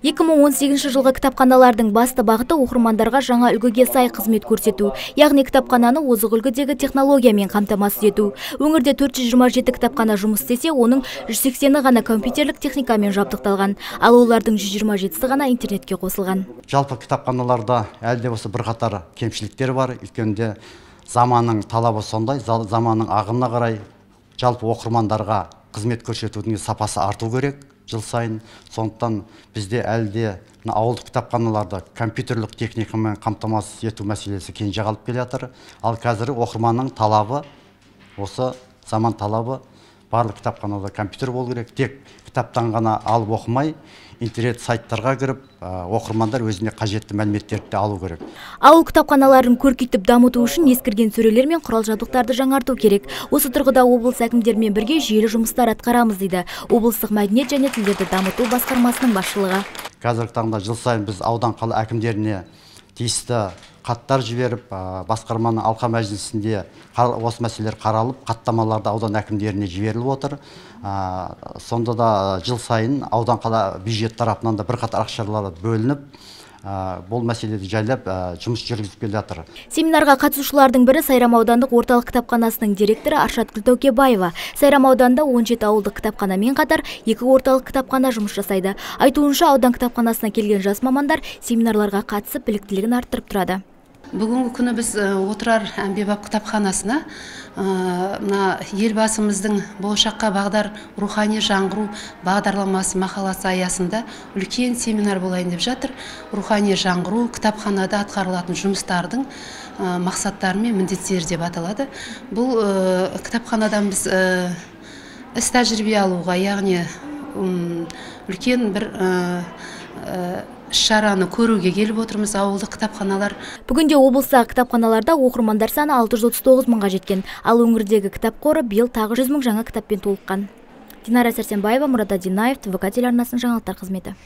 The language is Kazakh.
2018 жылғы кітапханалардың басты бағыты оқырмандарға жаңа үлгіге сай қызмет көрсету, яғни кітапхананы озық үлгідегі технологиямен қамтамасыз ету. Өңірде 427 кітапхана жұмыс істесе, оның 180-і ғана компьютерлік техникамен жабдықталған, ал олардың 127-сі ғана интернетке қосылған. Жалпы кітапханаларда әлде осы бірқатар кемшіліктер бар, өйткені заманның талабы сондай, заманның ағымына қарай жалпы оқырмандарға қызмет көрсетудің сапасы арту керек жыл сайын. Сондықтан бізде әлде ауылдық кітапханаларда компьютерлік техникамен қамтамасыз ету мәселесі кенже қалып келе жатыр. Ал қазір оқырманның талабы, осы заман талабы, барлық кітапханада компьютер болу керек. Тек кітаптан ғана алып оқымай, интернет сайттарға кіріп, оқырмандар өзіне қажетті мәліметтерді алу керек. Ауыл кітапханаларын көркейтіп дамыту үшін ескірген сөрелер мен құрал жабдықтарды жаңарту керек. Осы тұрғыда облыс әкімдерімен бірге жүйелі жұмыстар атқарамыз дейді облыстық мәдениет және тілдерді дамыту басқармасының басшылығы. Қазіргі таңда жыл сайын біз аудан қала әкімдеріне тиісті хаттар жіберіп, басқарманың алқа мәжілісінде осы мәселелер қаралып, хаттамаларды аудан әкімдеріне жіберіліп отыр. Сонда да жыл сайын аудан қала бюджет тарапынан да бірқатар ақшалар бөлініп, бұл мәселеде жайлап жұмыс жүргізіп келе жатыр. Семинарға қатысушылардың бірі Сайрам аудандық орталық кітапханасының директоры Аршат Күлтөкебаева. Сайрам ауданында 17 ауылдық кітапханамен қатар 2 орталық кітапхана жұмыс жасайды. Айтуынша, аудан кітапханасына келген жас мамандар семинарларға қатысып біліктілігін арттырып тұрады. Бүгінгі күні біз отырар әмбебап кітапханасына елбасымыздың болашаққа бағдар рухани жаңғыру бағдарламасы мақаласы аясында үлкен семинар болайын деп жатыр. Рухани жаңғыру кітапханада атқарылатын жұмыстардың мақсаттары мен міндеттері деп аталады. Бұл кітапханадан біз іс тәжірибе алуға, яғни үлкен бір шараны көруге келіп отырмыз ауылдық кітапханалар. Бүгінде облыстағы кітапханаларда оқырмандар саны 639 мыңға жеткен, ал өңірдегі кітап қоры биыл тағы 100 мың жаңа кітаппен толыққан. Динара Сәрсенбаева, Мұрат Адинаев, ТВК телеарнасының жаңалықтар қызметі.